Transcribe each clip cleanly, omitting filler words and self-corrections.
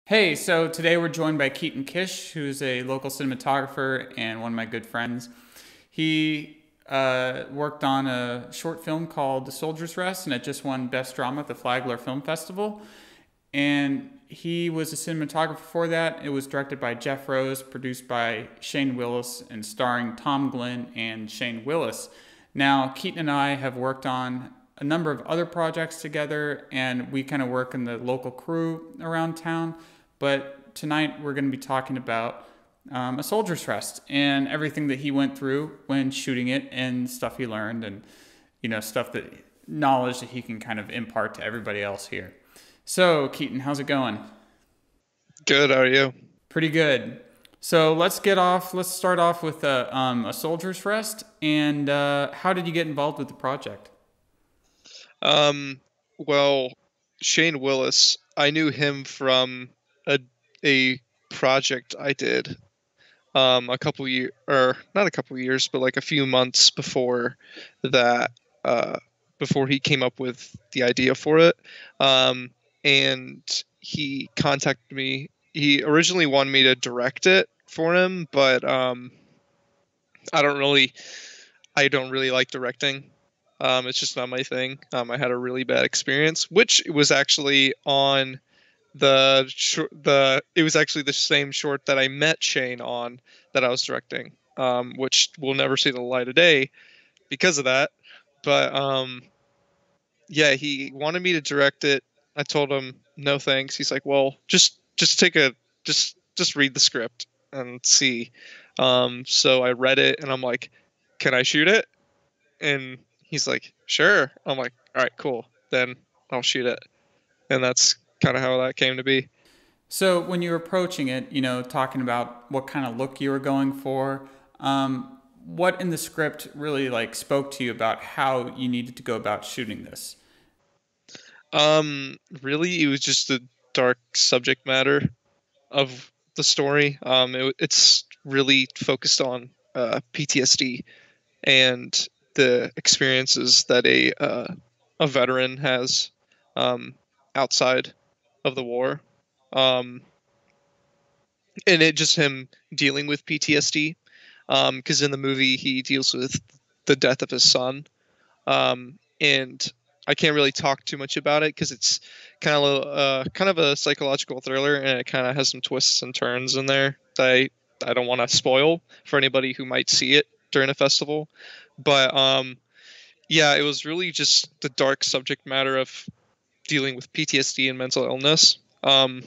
Hey, so today we're joined by Keaton Kish, who's a local cinematographer and one of my good friends. He worked on a short film called The Soldier's Rest, and it just won Best Drama at the Flagler Film Festival. And he was a cinematographer for that. It was directed by Jeff Rose, produced by Shane Willis, and starring Tom Glenn and Shane Willis. Now, Keaton and I have worked on a number of other projects together, and we kind of work in the local crew around town. But tonight we're going to be talking about A Soldier's Rest and everything that he went through when shooting it and stuff he learned and, stuff that knowledge that he can kind of impart to everybody else here. So, Keaton, how's it going? Good, how are you? Pretty good. So let's start off with A Soldier's Rest. And how did you get involved with the project? Um, well, Shane Willis, I knew him from a a project I did a couple years, or not a couple years, but like a few months before that, uh before he came up with the idea for it. Um and he contacted me. He originally wanted me to direct it for him, but I don't really I don't really like directing. It's just not my thing. I had a really bad experience, which was actually on it was actually the same short that I met Shane on that I was directing, which will never see the light of day because of that. But yeah, he wanted me to direct it. I told him no thanks. He's like, well, just take a just read the script and see. So I read it and I'm like, can I shoot it? And he's like, sure. I'm like, all right, cool. Then I'll shoot it. And that's kind of how that came to be. So when you were approaching it, talking about what kind of look you were going for, what in the script really like spoke to you about how you needed to go about shooting this? Really, it was just the dark subject matter of the story. It's really focused on PTSD and the experiences that a veteran has um, outside of the war. Um, and it just him dealing with PTSD. Because in the movie he deals with the death of his son. And I can't really talk too much about it because it's kind of a psychological thriller, and it kind of has some twists and turns in there that I don't want to spoil for anybody who might see it during a festival. But yeah, it was really just the dark subject matter of dealing with PTSD and mental illness. And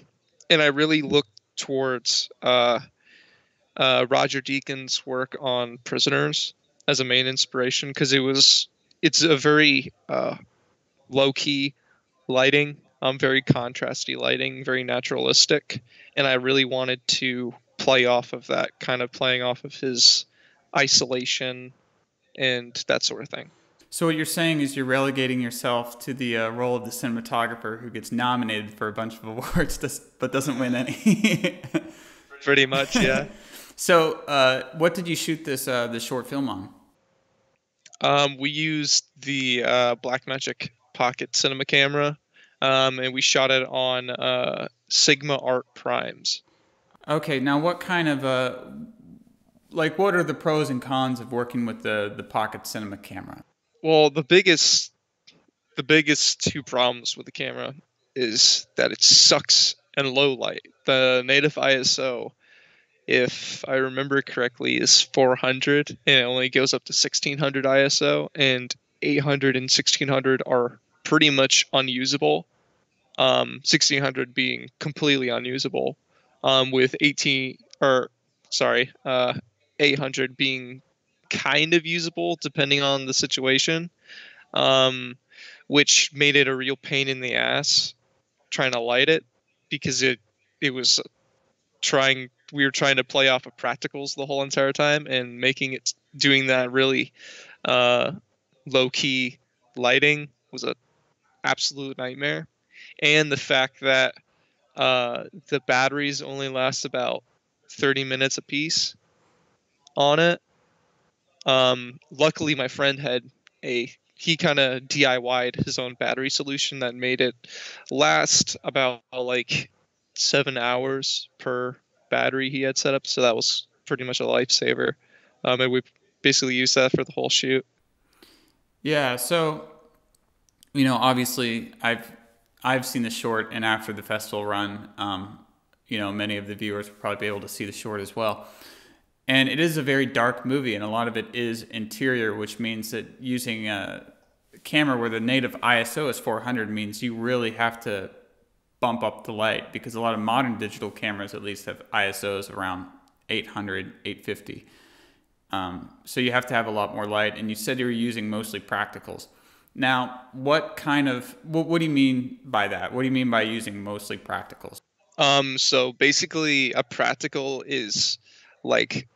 I really looked towards Roger Deakins' work on Prisoners as a main inspiration because it's a very low key lighting, very contrasty lighting, very naturalistic, and I really wanted to play off of that, kind of playing off of his isolation and that sort of thing. So what you're saying is you're relegating yourself to the role of the cinematographer who gets nominated for a bunch of awards but doesn't win any. Pretty much, yeah. So what did you shoot this short film on? We used the Blackmagic Pocket cinema camera, and we shot it on Sigma Art Primes. Okay, now what kind of what are the pros and cons of working with the pocket cinema camera? Well, the biggest two problems with the camera is that it sucks in low light. The native ISO, if I remember correctly, is 400, and it only goes up to 1600 ISO, and 800 and 1600 are pretty much unusable. 1600 being completely unusable, with 18 or sorry, 800 being kind of usable depending on the situation, um, which made it a real pain in the ass trying to light it because it was trying we were trying to play off of practicals the whole entire time, and making it doing that really uh, low key lighting was a absolute nightmare. And the fact that the batteries only last about 30 minutes a piece on it. Luckily, my friend had he kind of DIY'd his own battery solution that made it last about like 7 hours per battery he had set up, so that was pretty much a lifesaver. And we basically used that for the whole shoot. Yeah, so obviously I've seen the short, and after the festival run, many of the viewers will probably be able to see the short as well. And it is a very dark movie, and a lot of it is interior, which means that using a camera where the native ISO is 400 means you really have to bump up the light, because a lot of modern digital cameras at least have ISOs around 800, 850. So you have to have a lot more light, and you said you were using mostly practicals. Now, what do you mean by that? What do you mean by using mostly practicals? So basically, a practical is like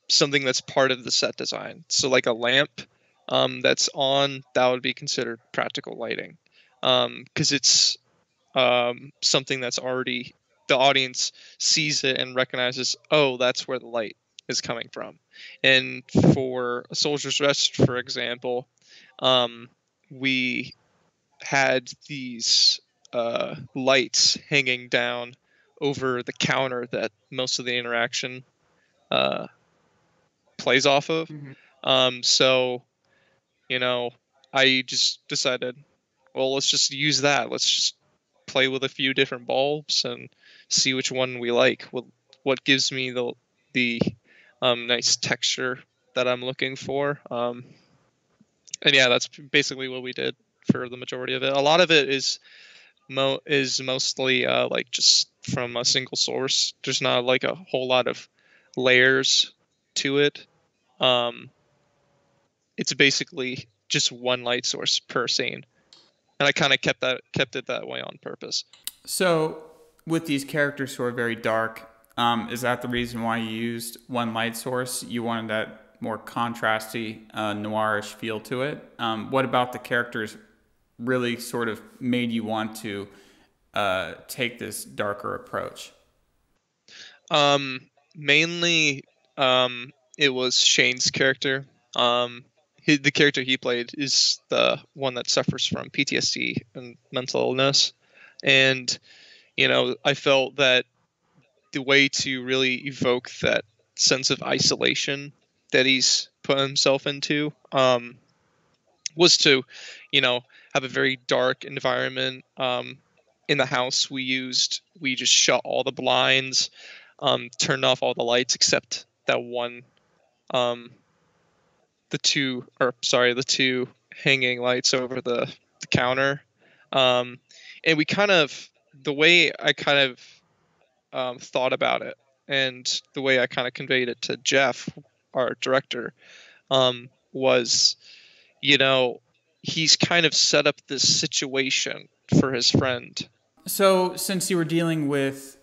something that's part of the set design. So like a lamp that's on, that would be considered practical lighting, because it's something that's already, the audience sees it and recognizes, oh, that's where the light is coming from. And for A Soldier's Rest, for example, we had these lights hanging down over the counter that most of the interaction uh, plays off of. So, you know, I just decided, well, let's just use that. Let's just play with a few different bulbs and see which one we like. What gives me the nice texture that I'm looking for. And yeah, that's basically what we did for the majority of it. A lot of it is mostly like just from a single source. There's not like a whole lot of layers to it. Um, it's basically just one light source per scene, and I kind of kept it that way on purpose. So, with these characters who are very dark, is that the reason why you used one light source? You wanted that more contrasty, noirish feel to it. What about the characters really sort of made you want to take this darker approach? Mainly, it was Shane's character. The character he played is the one that suffers from PTSD and mental illness, and I felt that the way to really evoke that sense of isolation that he's put himself into was to, have a very dark environment. In the house, we just shut all the blinds, turned off all the lights except that one, um, the two hanging lights over the counter. And we kind of, the way I kind of thought about it, and the way I kind of conveyed it to Jeff, our director, was, you know, he's kind of set up this situation for his friend. So, since you were dealing with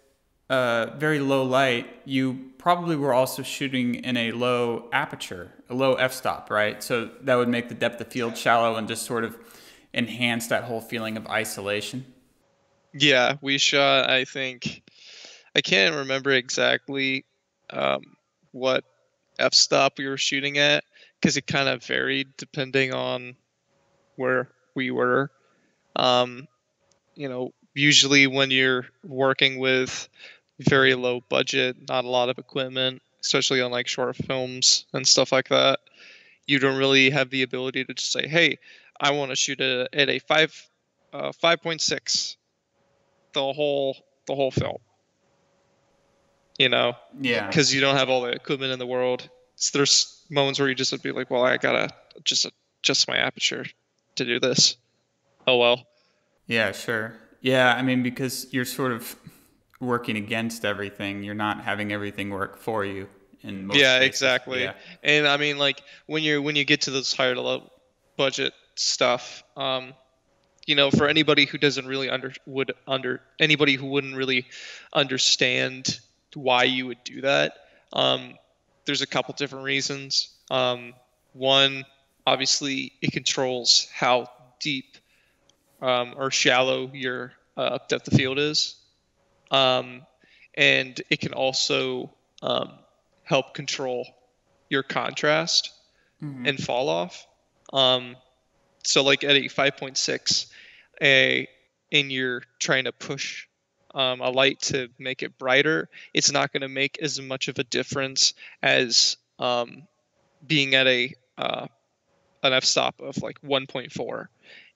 very low light, you probably were also shooting in a low aperture, a low f-stop, right? So that would make the depth of field shallow and just sort of enhance that whole feeling of isolation. Yeah, we shot, I think, I can't remember exactly what f-stop we were shooting at, because it kind of varied depending on where we were. Um, Usually when you're working with very low budget, not a lot of equipment, especially on like short films and stuff like that, you don't really have the ability to just say, "Hey, I want to shoot at a 5.6 the whole film," you know, Yeah. because you don't have all the equipment in the world. So there's moments where you just would be like, "Well, I gotta just adjust my aperture to do this." Oh well. Yeah, sure. Yeah, I mean, because you're sort of working against everything. You're not having everything work for you in most Yeah, cases. exactly. Yeah. And I mean, like when you get to this higher level budget stuff, for anybody who doesn't really anybody who wouldn't really understand why you would do that, there's a couple different reasons. One, obviously, it controls how deep or shallow your depth of field is. Um, and it can also help control your contrast and fall off. Um, so like at a 5.6, and you're trying to push a light to make it brighter, it's not going to make as much of a difference as being at an f-stop of like 1.4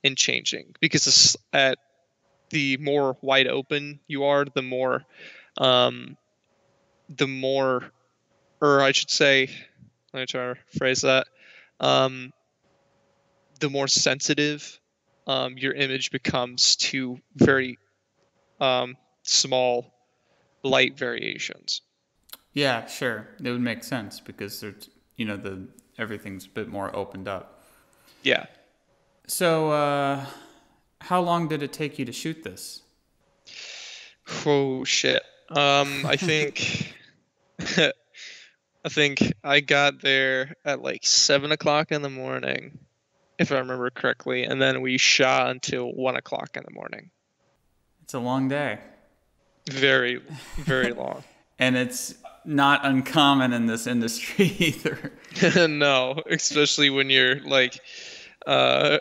and changing, because at the more wide open you are, um, the more, or I should say, let me try to phrase that, um, the more sensitive your image becomes to very small light variations. Yeah, sure. It would make sense because there's, the everything's a bit more opened up. Yeah. So, how long did it take you to shoot this? Oh shit. I think I think I got there at like 7 o'clock in the morning, if I remember correctly, and then we shot until 1 o'clock in the morning. It's a long day. Very, very long. And it's not uncommon in this industry either. No, especially when you're like, uh,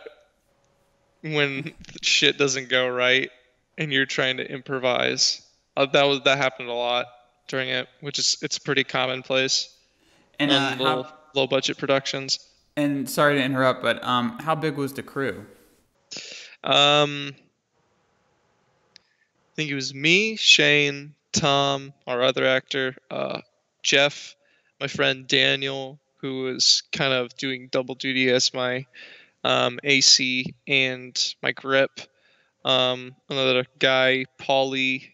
when shit doesn't go right and you're trying to improvise. That happened a lot during it, which is it's pretty commonplace And on how? low budget productions. And sorry to interrupt, but how big was the crew? I think it was me, Shane, Tom, our other actor, Jeff, my friend Daniel, who was kind of doing double duty as my AC and my grip. Another guy, Paulie,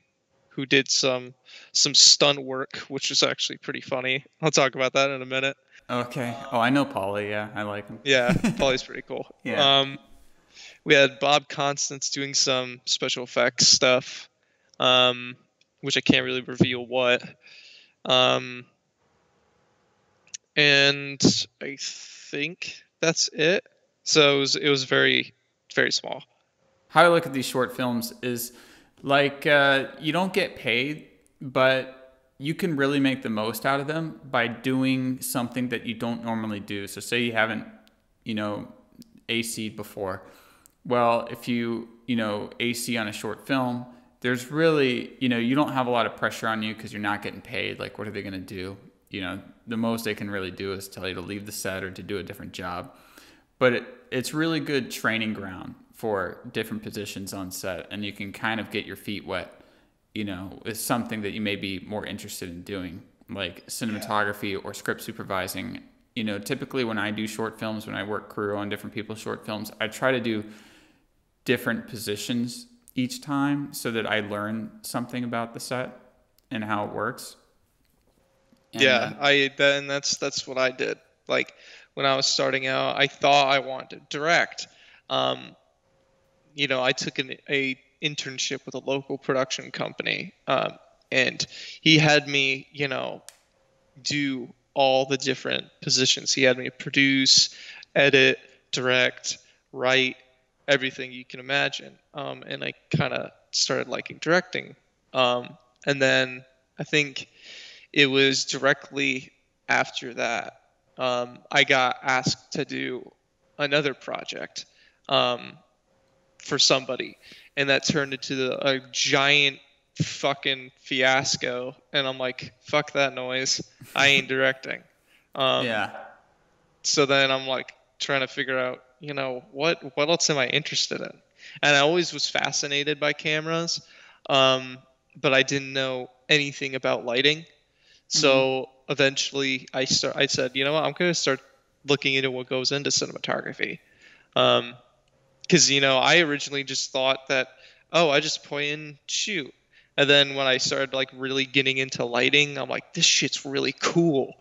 who did some stunt work, which was actually pretty funny. I'll talk about that in a minute. Okay. Oh, I know Paulie. Yeah, I like him. Yeah, Paulie's pretty cool. Yeah. We had Bob Constance doing some special effects stuff, um, which I can't really reveal what. Um, and I think that's it. So it was very, very small. How I look at these short films is like you don't get paid, but you can really make the most out of them by doing something that you don't normally do. So say you haven't, AC'd before. Well, if you AC on a short film, there's really, you don't have a lot of pressure on you because you're not getting paid. Like, what are they going to do? The most they can really do is tell you to leave the set or to do a different job. But it's really good training ground for different positions on set, and you can kind of get your feet wet, with something that you may be more interested in doing, like cinematography or script supervising. Typically when I do short films, when I work crew on different people's short films, I try to do different positions each time so that I learn something about the set and how it works. And Yeah, that's what I did. Like when I was starting out, I thought I wanted to direct. Um, I took a internship with a local production company, and he had me, do all the different positions. He had me produce, edit, direct, write, everything you can imagine. And I kind of started liking directing. And then I think it was directly after that I got asked to do another project for somebody, and that turned into a giant fucking fiasco. And I'm like, fuck that noise. I ain't directing. yeah. So then I'm like trying to figure out, what else am I interested in? And I always was fascinated by cameras, but I didn't know anything about lighting. So eventually I said, you know what, I'm going to start looking into what goes into cinematography. Because, I originally just thought that, oh, I just point and shoot. And then when I started like really getting into lighting, I'm like, this shit's really cool.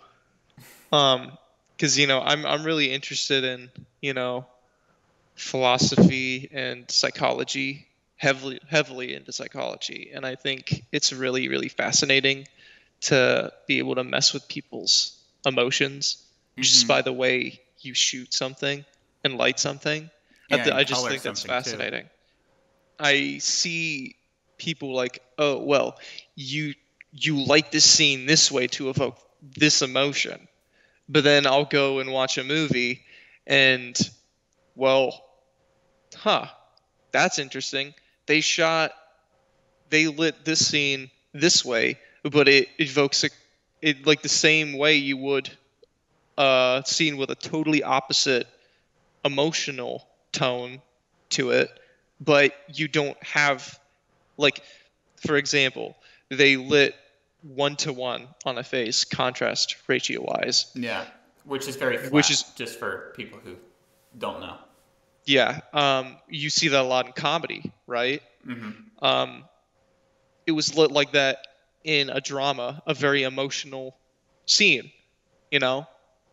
Because, I'm really interested in, philosophy and psychology, heavily into psychology. And I think it's really, really fascinating to be able to mess with people's emotions just by the way you shoot something and light something. Yeah, I and just color think that's something too. fascinating. I see people like, oh, well, you light this scene this way to evoke this emotion. But then I'll go and watch a movie and, well, that's interesting. They shot they lit this scene this way, but it evokes it like the same way you would a scene with a totally opposite emotional tone to it, but you don't have like, for example, they lit 1-to-1 on a face contrast ratio wise, Yeah, which is very which is flat, just for people who don't know. yeah, you see that a lot in comedy, right? Um, it was lit like that in a drama, a very emotional scene, you know,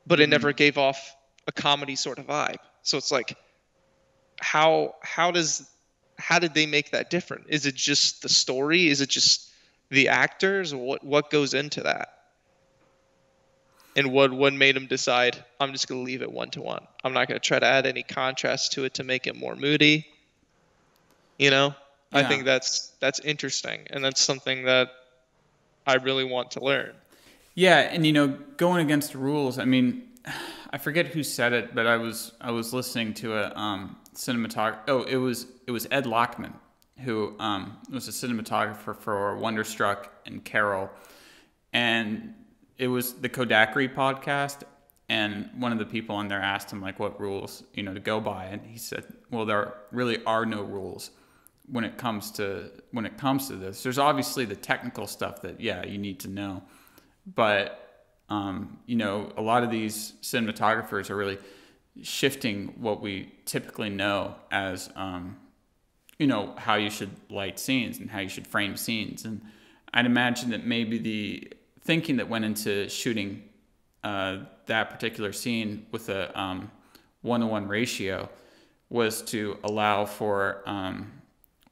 but it never gave off a comedy sort of vibe. So it's like, how does how did they make that different? Is it just the story? Is it just the actors? What goes into that? And what made them decide I'm just gonna leave it 1-to-1? I'm not gonna try to add any contrast to it to make it more moody. You know, I Yeah. think that's interesting, and that's something that I really want to learn. Yeah, and going against the rules. I mean, I forget who said it, but I was listening to a cinematographer. Oh, it was Ed Lockman, who was a cinematographer for Wonderstruck and Carol, and it was the Kodakri podcast. And one of the people on there asked him like what rules to go by, and he said, "Well, there really are no rules when it comes to this. There's obviously the technical stuff that you need to know." But a lot of these cinematographers are really shifting what we typically know as how you should light scenes and how you should frame scenes. And I'd imagine that maybe the thinking that went into shooting that particular scene with a 1-to-1 ratio was to allow for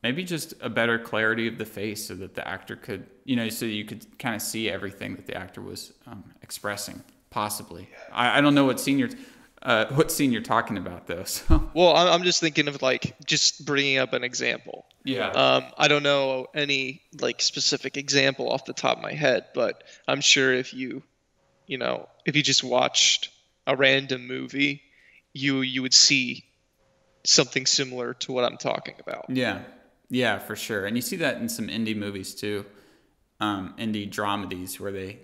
maybe just a better clarity of the face, so that the actor could, so you could kind of see everything that the actor was expressing, possibly. I don't know what scene you're talking about, though. So Well, I'm just thinking of like just bringing up an example. yeah, I don't know any like specific example off the top of my head, but I'm sure if you just watched a random movie, you would see something similar to what I'm talking about. yeah, yeah, for sure. And you see that in some indie movies too, indie dramedies where they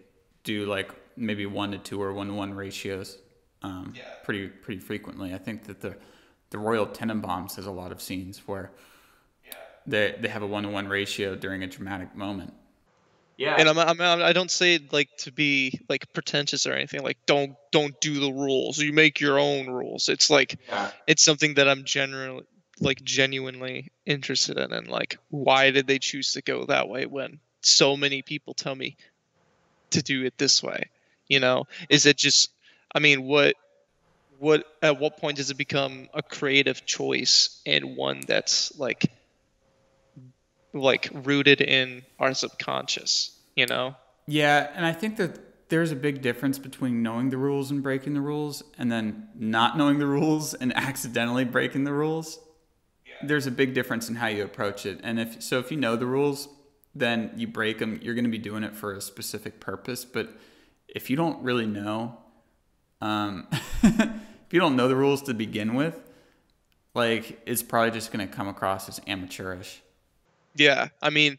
do like maybe 1-to-2 or 1-to-1 ratios pretty frequently. I think that the Royal Tenenbaums has a lot of scenes where they have a 1-to-1 ratio during a dramatic moment. And I don't say it like to be like pretentious or anything. Like don't do the rules. You make your own rules. It's like Yeah. it's something that I'm generally like genuinely interested in, and like why did they choose to go that way when so many people tell me to do it this way? Is it just? I mean, what at what point does it become a creative choice and one that's like rooted in our subconscious? Yeah, and I think that there's a big difference between knowing the rules and breaking the rules, and then not knowing the rules and accidentally breaking the rules. There's a big difference in how you approach it. And if you know the rules, then you break them. You're going to be doing it for a specific purpose. But if you don't really know, if you don't know the rules to begin with, like it's probably just going to come across as amateurish. Yeah, I mean,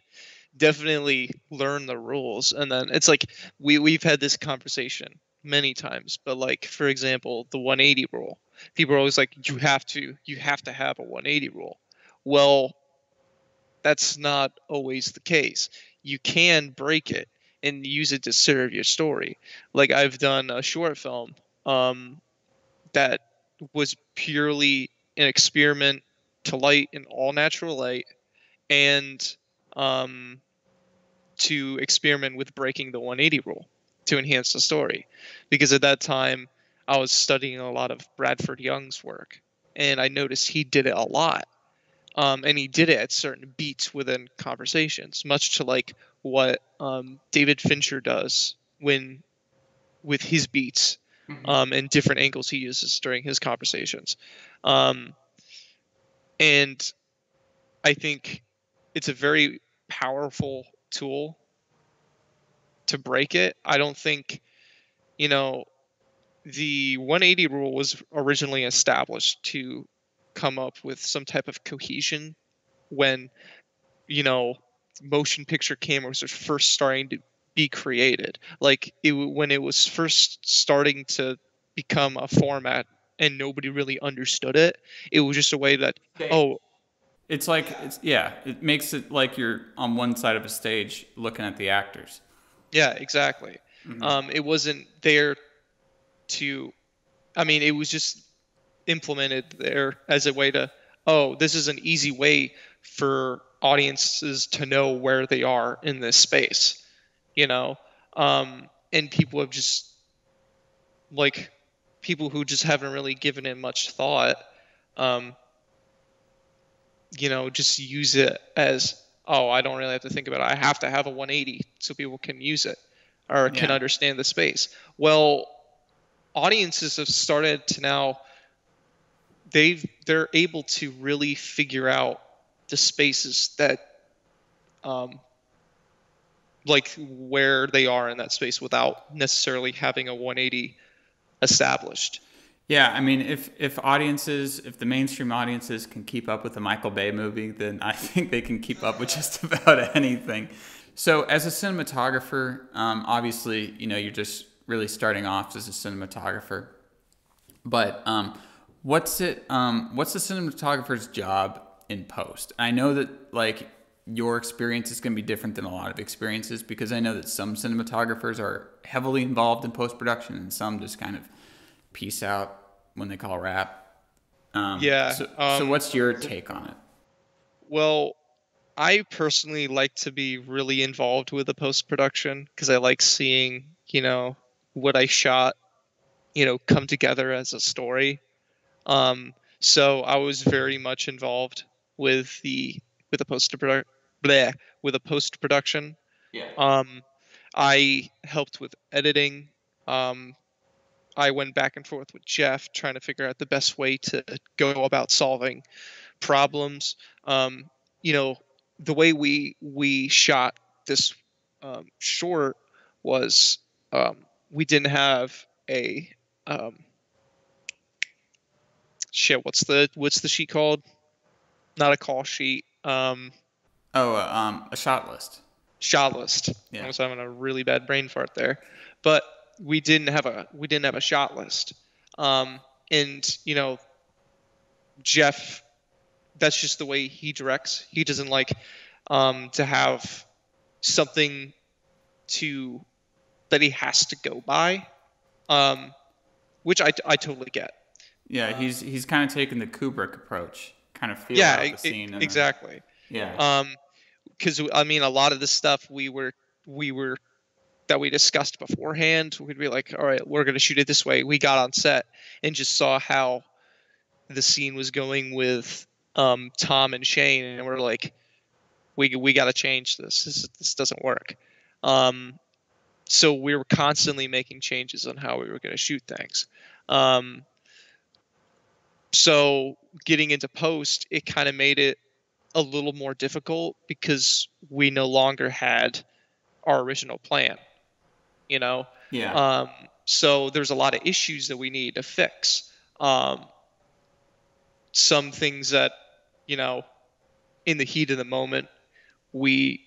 definitely learn the rules, and then it's like we've had this conversation many times, but like for example, the 180 rule. People are always like, you have to have a 180 rule. Well, that's not always the case. You can break it and use it to serve your story. Like I've done a short film um, that was purely an experiment to light in all natural light and um, to experiment with breaking the 180 rule to enhance the story. Because at that time, I was studying a lot of Bradford Young's work, and I noticed he did it a lot. And he did it at certain beats within conversations, much to like what David Fincher does when with his beats and different angles he uses during his conversations. Um, and I think it's a very powerful tool to break it. I don't think, you know, the 180 rule was originally established to come up with some type of cohesion when, you know, motion picture cameras were first starting to be created. Like when it was first starting to become a format and nobody really understood it. It was just a way that, oh, It's like it makes it like you're on one side of a stage looking at the actors. yeah, exactly. It wasn't there to, I mean, it was just implemented there as a way to, oh, this is an easy way for audiences to know where they are in this space, you know? And people have just, like, people who just haven't really given it much thought, um, just use it as, oh, I don't really have to think about it. I have to have a 180 so people can use it or can understand the space. Well, audiences have started to now, they're able to really figure out the spaces that, like where they are in that space without necessarily having a 180 established. Yeah, I mean, if the mainstream audiences can keep up with a Michael Bay movie, then I think they can keep up with just about anything. So, as a cinematographer, obviously, you're just really starting off as a cinematographer. But what's the cinematographer's job in post? I know that like your experience is going to be different than a lot of experiences, because I know that some cinematographers are heavily involved in post production and some just kind of peace out when they call wrap. So what's your take on it? Well, I personally like to be really involved with the post production because I like seeing, what I shot, come together as a story. So I was very much involved with the post production. Yeah. I helped with editing. I went back and forth with Jeff trying to figure out the best way to go about solving problems. The way we shot this short was, we didn't have a what's the sheet called? Not a call sheet. A shot list. Shot list. Yeah. I was having a really bad brain fart there, but we didn't have a shot list. And Jeff, that's just the way he directs. He doesn't like to have something that he has to go by, which I totally get. Yeah, he's kind of taken the Kubrick approach, kind of feel out the scene. Exactly. Yeah. Because I mean, a lot of the stuff we discussed beforehand, we'd be like, all right, we're going to shoot it this way. We got on set and just saw how the scene was going with Tom and Shane, and we're like, we got to change this. This doesn't work. So we were constantly making changes on how we were going to shoot things. So getting into post, it kind of made it a little more difficult because we no longer had our original plan, Yeah. So there's a lot of issues that we need to fix. Some things that, in the heat of the moment, we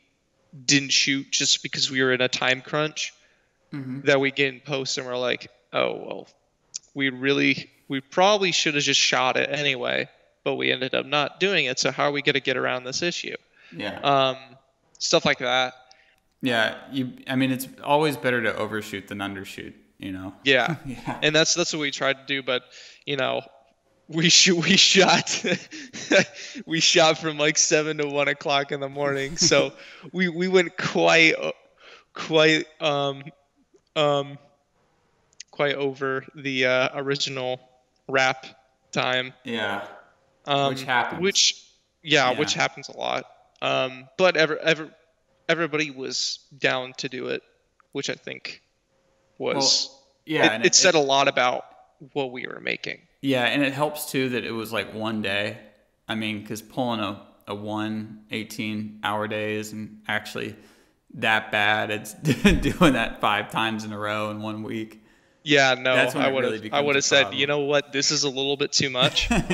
didn't shoot just because we were in a time crunch, that we get in post and we're like, oh, well, we probably should have just shot it anyway, but we ended up not doing it. So how are we going to get around this issue? Yeah. Stuff like that. Yeah. I mean, it's always better to overshoot than undershoot, Yeah. Yeah. And that's what we tried to do. But, we shot we shot from like 7 to 1 o'clock in the morning. So we went quite over the original wrap time. Yeah. Which happens. Which happens a lot. But everybody was down to do it, which I think was, it said a lot about what we were making. Yeah, and it helps too that it was like one day. I mean, because pulling a 18-hour day isn't actually that bad. It's doing that 5 times in a row in 1 week. Yeah, no, I would have said, you know what, this is a little bit too much. At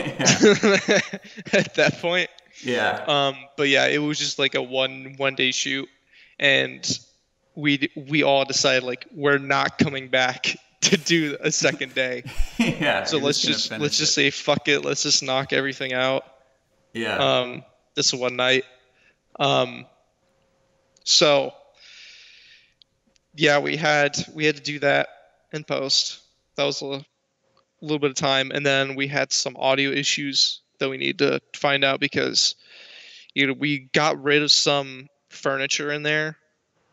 that point. Yeah. But yeah, it was just like a one day shoot, and we all decided like we're not coming back to do a second day. Yeah, So you're just gonna let's finish just it. say fuck it. Let's just knock everything out. Yeah. This one night. Um, so yeah, we had to do that in post. That was a little bit of time, and then we had some audio issues that we need to find out because we got rid of some furniture in there,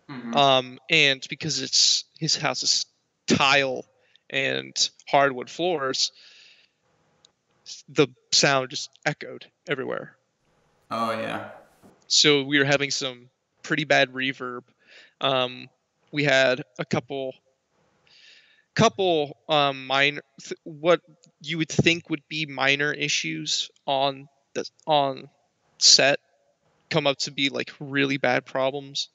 and because it's his house is tile and hardwood floors, the sound just echoed everywhere. Oh yeah. So we were having some pretty bad reverb. We had a couple minor what you would think would be minor issues on set come up to be like really bad problems.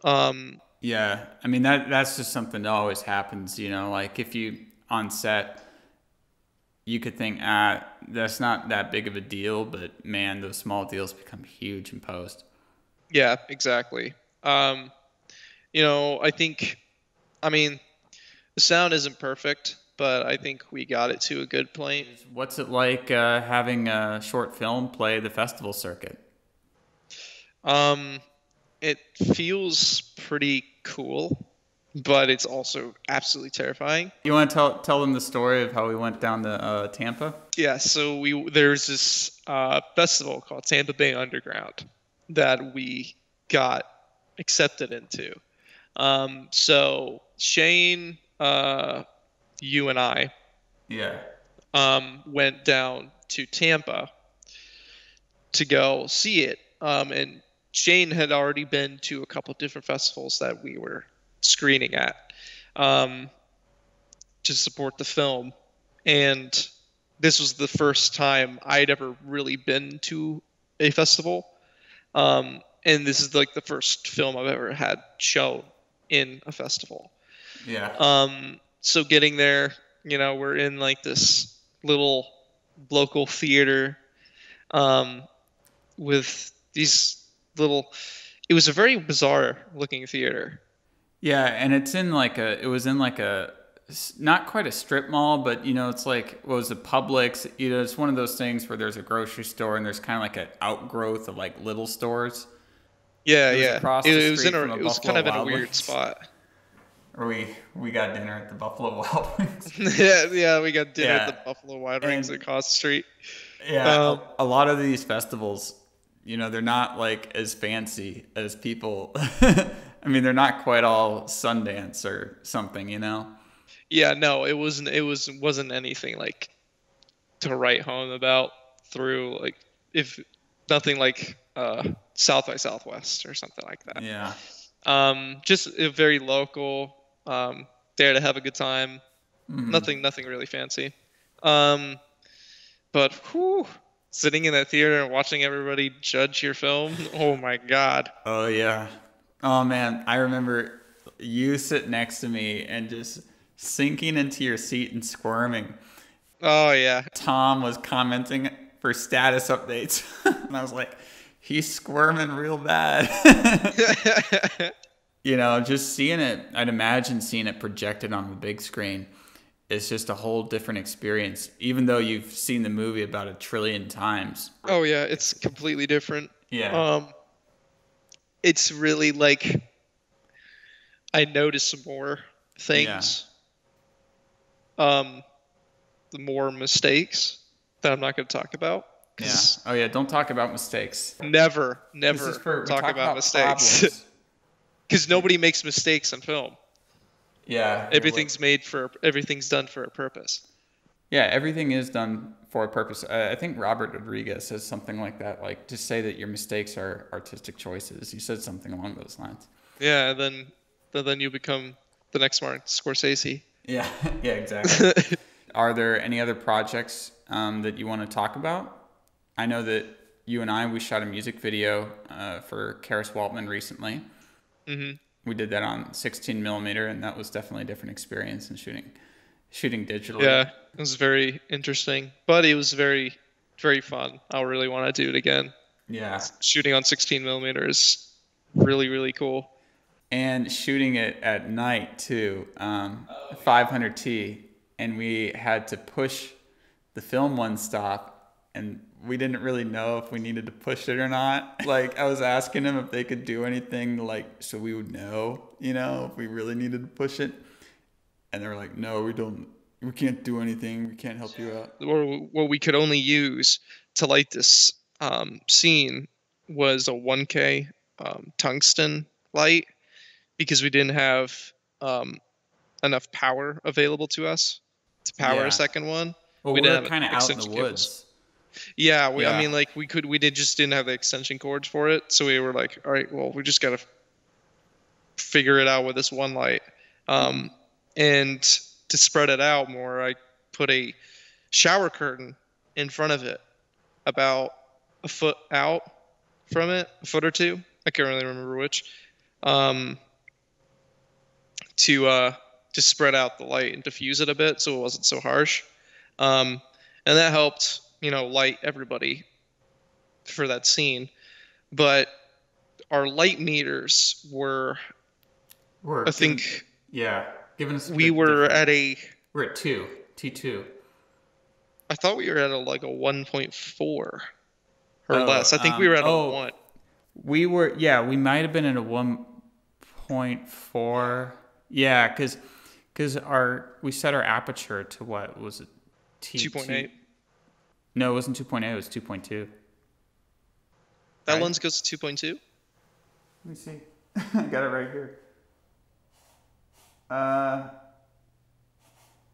Yeah. I mean that's just something that always happens, you know, like if you on set you could think, that's not that big of a deal, but man, those small deals become huge in post. Yeah, exactly. um I think, I mean, the sound isn't perfect, but I think we got it to a good point. What's it like having a short film play the festival circuit? um it feels pretty cool, but it's also absolutely terrifying. You want to tell them the story of how we went down to Tampa? Yeah, so there's this festival called Tampa Bay Underground that we got accepted into. So Shane, you and I Yeah. went down to Tampa to go see it. And Shane had already been to a couple different festivals that we were screening at, um, to support the film. And this was the first time I'd ever really been to a festival. And this is like the first film I've ever had shown in a festival. Yeah. So getting there, we're in like this little local theater, um, with these little. It was a very bizarre looking theater. Yeah, and it was in like not quite a strip mall, but you know, it's like, what was it, Publix? You know, it's one of those things where there's a grocery store and there's kind of like an outgrowth of like little stores. Yeah, It was yeah. across It, the it was street from a it was kind Buffalo of in a Wild weird Wings, spot. or we got dinner at the Buffalo Wild Wings. Yeah, we got dinner at Yeah, the Buffalo Wild Wings and across the street. yeah, Um, a lot of these festivals, you know, they're not like as fancy as people. I mean, they're not quite all Sundance or something, you know. yeah, no, it wasn't. Wasn't anything like to write home about through like, if nothing like South by Southwest or something like that. Yeah. Just a very local, there to have a good time. Nothing really fancy. Um, but whew, sitting in that theater and watching everybody judge your film, oh my God. Oh yeah. Oh man, I remember you sit next to me and just sinking into your seat and squirming. Oh yeah. Tom was commenting for status updates, and I was like, he's squirming real bad. You know, just seeing it, I'd imagine seeing it projected on the big screen is just a whole different experience, even though you've seen the movie about 1,000,000,000,000 times. Oh yeah, it's completely different. Yeah. It's really like I notice more Yeah. things, um, the more mistakes that I'm not going to talk about. Yeah. 'Cause Oh yeah, don't talk about mistakes. never This is for talk about mistakes. problems. Because nobody makes mistakes in film. Yeah. Everything's done for a purpose. Yeah, everything is done for a purpose. I think Robert Rodriguez says something like that, like just say that your mistakes are artistic choices. He said something along those lines. Yeah, and then you become the next Martin Scorsese. Yeah, yeah, exactly. Are there any other projects that you want to talk about? I know that you and we shot a music video for Karis Waltman recently. Mm-hmm. We did that on 16 millimeter, and that was definitely a different experience than shooting digitally. Yeah, it was very interesting, but it was very very fun. I really want to do it again. Yeah. Shooting on 16 millimeters, really, really cool. And shooting it at night too, 500T, and we had to push the film one stop, and we didn't really know if we needed to push it or not. Like, I was asking them if they could do anything, like, so we would know, if we really needed to push it. And they were like, no, we can't do anything. We can't help you out. Or what we could only use to light this scene was a 1K tungsten light, because we didn't have enough power available to us to power a Yeah. second one. Well, We we were didn't have kind of out in the extension cables. woods. Yeah, I Yeah. mean, like just didn't have the extension cords for it, so we were like, all right, well, we just gotta figure it out with this one light. And to spread it out more, I put a shower curtain in front of it, about a foot out from it, a foot or two. I can't really remember which. Um, to spread out the light and diffuse it a bit so it wasn't so harsh. And that helped, light everybody for that scene. But our light meters were, We're I think, giving us a we bit were different. at a, We're at T2. I thought we were at like a 1.4 or Oh, less. I think we were at a 1. We might have been at a 1.4. Yeah, because we set our aperture to, what was it? 2.8. No, it wasn't 2.8. It was 2.2. That Right? lens goes to 2.2? Let me see. I got it right here.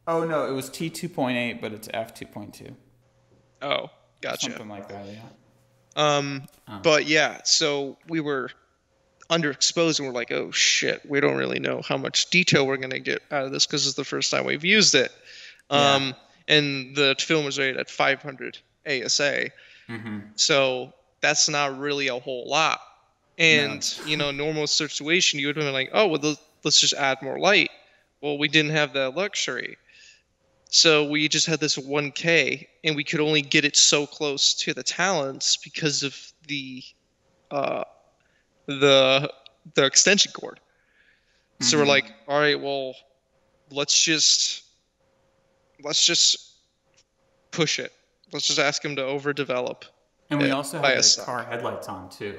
Oh no, it was T2.8, but it's f2.2. Oh, gotcha. Something like that, yeah. But yeah, so we were underexposed and we're like, oh shit, we don't really know how much detail we're going to get out of this because it's the first time we've used it. Yeah. And the film was rated at 500 ASA. So that's not really a whole lot. And, normal situation, you would have been like, oh, well, let's just add more light. Well, we didn't have that luxury. So we just had this 1K, and we could only get it so close to the talents because of the extension cord. So we're like, all right, well, let's just push it. Let's just ask him to overdevelop. And we also had the ISI. car headlights on too.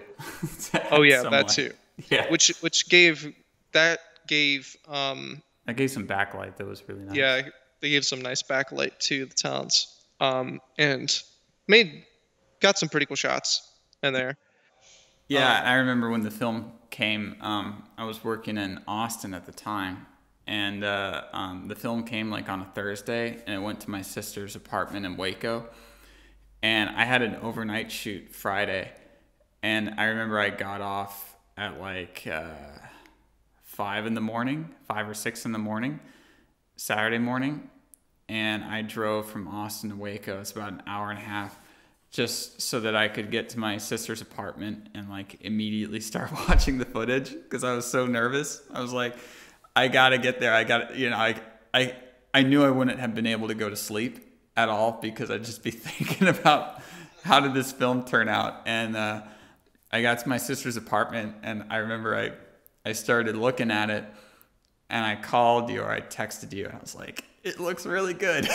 Oh yeah, that too. Yeah. Which gave That gave some backlight that was really nice. yeah, they gave some nice backlight to the talents. And got some pretty cool shots in there. Yeah, I remember when the film came. I was working in Austin at the time, and the film came like on a Thursday, and it went to my sister's apartment in Waco. And I had an overnight shoot Friday, and I remember I got off at like 5 or 6 in the morning, Saturday morning, and I drove from Austin to Waco. It's about an hour and a half, just so that I could get to my sister's apartment and like immediately start watching the footage because I was so nervous. I was like, I gotta get there. I knew I wouldn't have been able to go to sleep at all because I'd just be thinking about how did this film turn out. And I got to my sister's apartment, and I remember I started looking at it, and I called you or I texted you, and I was like, it looks really good.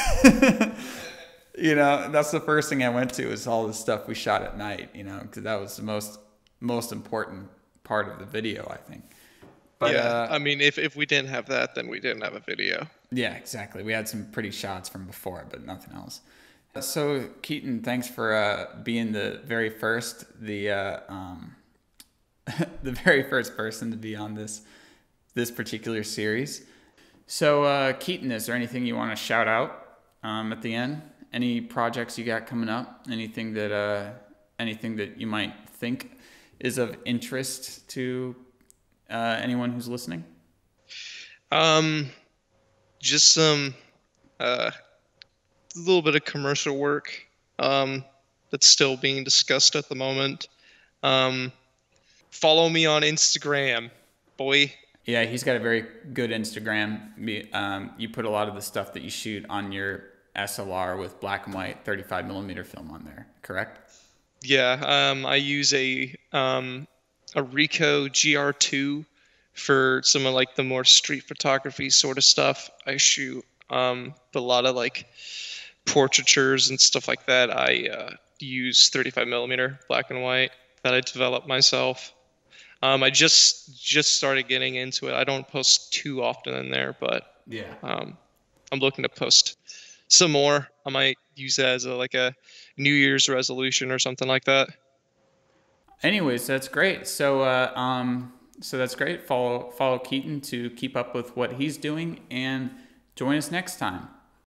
That's the first thing I went to is all the stuff we shot at night, because that was the most important part of the video, I think. But, yeah, I mean, if we didn't have that, then we didn't have a video. Yeah, exactly. We had some pretty shots from before, but nothing else. So, Keaton, thanks for being the very first, the very first person to be on this particular series. So, Keaton, is there anything you want to shout out at the end? Any projects you got coming up? Anything that you might think is of interest to anyone who's listening? Just some a little bit of commercial work that's still being discussed at the moment. Follow me on Instagram, boy. Yeah, he's got a very good Instagram. You put a lot of the stuff that you shoot on your SLR with black and white 35 millimeter film on there, correct? Yeah, I use a Ricoh GR2 for some of like the more street photography sort of stuff. I shoot a lot of like portraitures and stuff like that. I use 35 millimeter black and white that I developed myself. I just started getting into it. I don't post too often in there, but Yeah. I'm looking to post some more. I might use that as like a New Year's resolution or something like that. Anyways, that's great. So that's great. Follow Keaton to keep up with what he's doing, and join us next time.